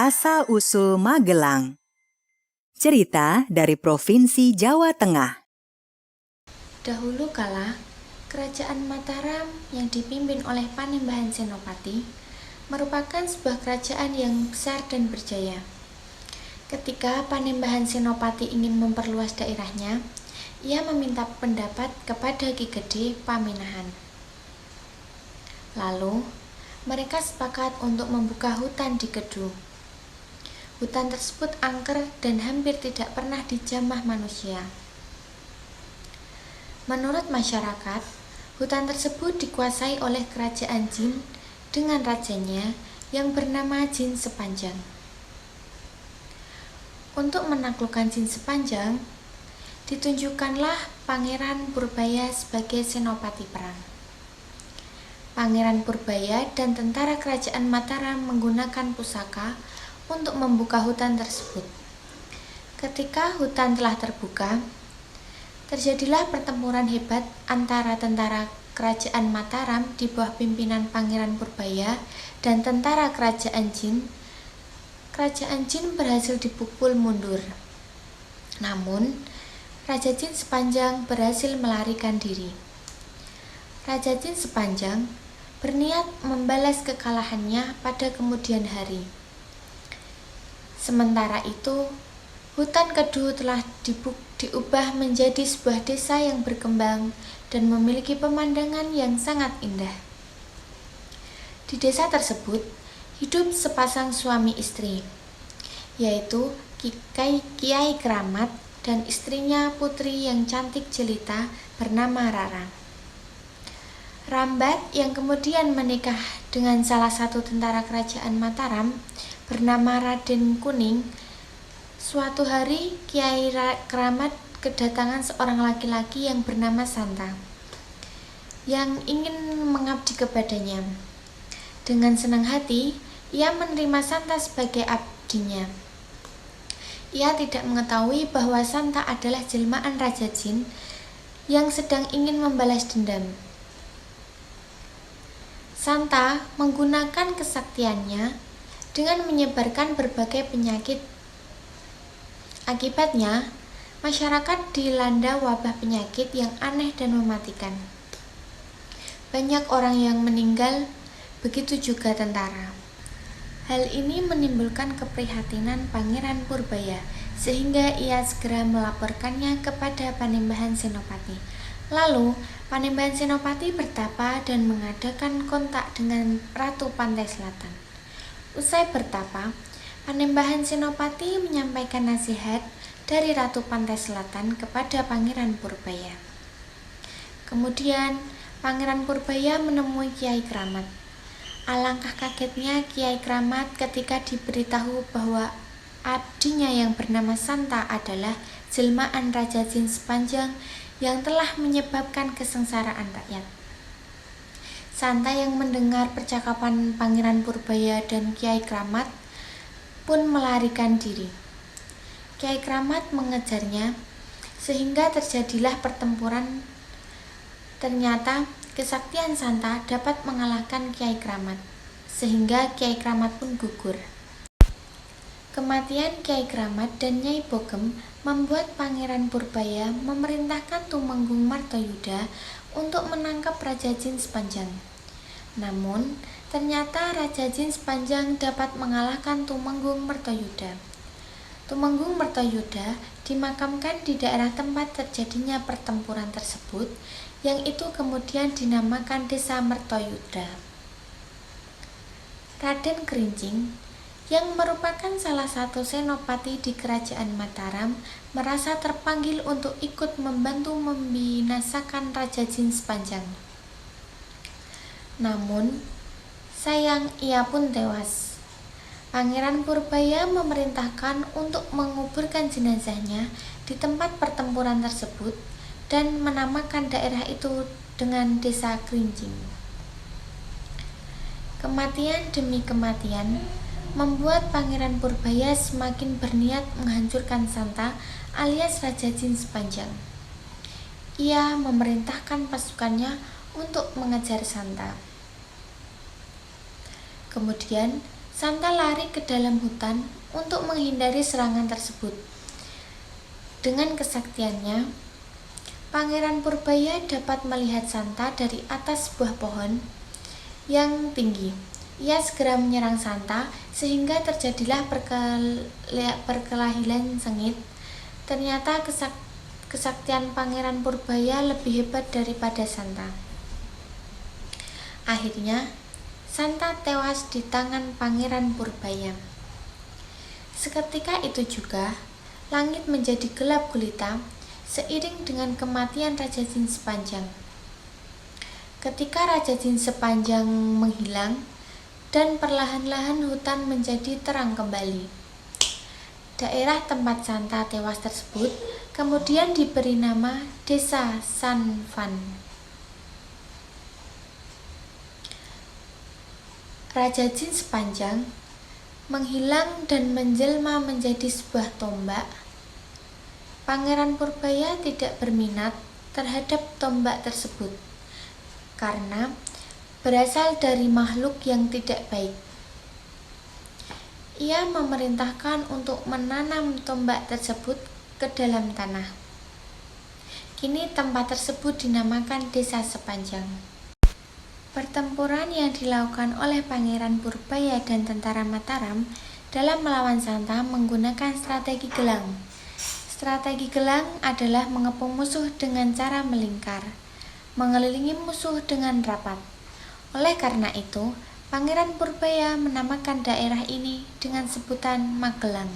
Asal-usul Magelang. Cerita dari Provinsi Jawa Tengah. Dahulu kala, Kerajaan Mataram yang dipimpin oleh Panembahan Senopati merupakan sebuah kerajaan yang besar dan berjaya. Ketika Panembahan Senopati ingin memperluas daerahnya, ia meminta pendapat kepada Ki Gede Paminahan. Lalu, mereka sepakat untuk membuka hutan di Kedu. Hutan tersebut angker dan hampir tidak pernah dijamah manusia. Menurut masyarakat, hutan tersebut dikuasai oleh kerajaan jin dengan rajanya yang bernama Jin Sepanjang. Untuk menaklukkan Jin Sepanjang, ditunjukkanlah Pangeran Purbaya sebagai senopati perang. Pangeran Purbaya dan tentara kerajaan Mataram menggunakan pusaka untuk membuka hutan tersebut. Ketika hutan telah terbuka, terjadilah pertempuran hebat antara tentara kerajaan Mataram di bawah pimpinan Pangeran Purbaya dan tentara kerajaan Jin. Kerajaan Jin berhasil dipukul mundur. Namun, Raja Jin Sepanjang berhasil melarikan diri. Raja Jin Sepanjang berniat membalas kekalahannya pada kemudian hari. Sementara itu, hutan Kedu telah diubah menjadi sebuah desa yang berkembang dan memiliki pemandangan yang sangat indah. Di desa tersebut, hidup sepasang suami istri, yaitu Kiai Kramat dan istrinya putri yang cantik jelita bernama Rara. Rambat yang kemudian menikah dengan salah satu tentara kerajaan Mataram bernama Raden Kuning. Suatu hari Kiai Kramat kedatangan seorang laki-laki yang bernama Santa yang ingin mengabdi kepadanya. Dengan senang hati, ia menerima Santa sebagai abdinya. Ia tidak mengetahui bahwa Santa adalah jelmaan Raja Jin yang sedang ingin membalas dendam. Santa menggunakan kesaktiannya dengan menyebarkan berbagai penyakit. Akibatnya, masyarakat dilanda wabah penyakit yang aneh dan mematikan. Banyak orang yang meninggal, begitu juga tentara. Hal ini menimbulkan keprihatinan Pangeran Purbaya, sehingga ia segera melaporkannya kepada Panembahan Senopati. Lalu, Panembahan Senopati bertapa dan mengadakan kontak dengan Ratu Pantai Selatan. Usai bertapa, Panembahan Senopati menyampaikan nasihat dari Ratu Pantai Selatan kepada Pangeran Purbaya. Kemudian, Pangeran Purbaya menemui Kiai Kramat. Alangkah kagetnya Kiai Kramat ketika diberitahu bahwa abdinya yang bernama Santa adalah jelmaan Raja Jin Sepanjang yang telah menyebabkan kesengsaraan rakyat. Santa yang mendengar percakapan Pangeran Purbaya dan Kiai Kramat pun melarikan diri. Kiai Kramat mengejarnya sehingga terjadilah pertempuran. Ternyata kesaktian Santa dapat mengalahkan Kiai Kramat, sehingga Kiai Kramat pun gugur. Kematian Kiai Kramat dan Nyai Bogem membuat Pangeran Purbaya memerintahkan Tumenggung Martayuda untuk menangkap Raja Jin Sepanjang. Namun, ternyata Raja Jin Sepanjang dapat mengalahkan Tumenggung Martayuda. Tumenggung Martayuda dimakamkan di daerah tempat terjadinya pertempuran tersebut, yang itu kemudian dinamakan Desa Martayuda. Raden Kerincing, yang merupakan salah satu senopati di kerajaan Mataram, merasa terpanggil untuk ikut membantu membinasakan Raja Jin Sepanjang. Namun, sayang ia pun tewas. Pangeran Purbaya memerintahkan untuk menguburkan jenazahnya di tempat pertempuran tersebut dan menamakan daerah itu dengan Desa Kerincing. Kematian demi kematian membuat Pangeran Purbaya semakin berniat menghancurkan Santa alias Raja Jin Sepanjang. Ia memerintahkan pasukannya untuk mengejar Santa. Kemudian, Santa lari ke dalam hutan untuk menghindari serangan tersebut. Dengan kesaktiannya, Pangeran Purbaya dapat melihat Santa dari atas sebuah pohon yang tinggi. Ia segera menyerang Santa sehingga terjadilah perkelahian sengit. Ternyata kesaktian Pangeran Purbaya lebih hebat daripada Santa. Akhirnya, Santa tewas di tangan Pangeran Purbaya. Seketika itu juga, langit menjadi gelap gulita seiring dengan kematian Raja Jin Sepanjang. Ketika Raja Jin Sepanjang menghilang dan perlahan-lahan hutan menjadi terang kembali, daerah tempat Santa tewas tersebut kemudian diberi nama Desa Sanfan. Raja Jin Sepanjang menghilang dan menjelma menjadi sebuah tombak. Pangeran Purbaya tidak berminat terhadap tombak tersebut karena berasal dari makhluk yang tidak baik. Ia memerintahkan untuk menanam tombak tersebut ke dalam tanah. Kini tempat tersebut dinamakan Desa Sepanjang. Pertempuran yang dilakukan oleh Pangeran Purbaya dan tentara Mataram dalam melawan Santa menggunakan strategi gelang. Strategi gelang adalah mengepung musuh dengan cara melingkar, mengelilingi musuh dengan rapat. Oleh karena itu, Pangeran Purbaya menamakan daerah ini dengan sebutan Magelang.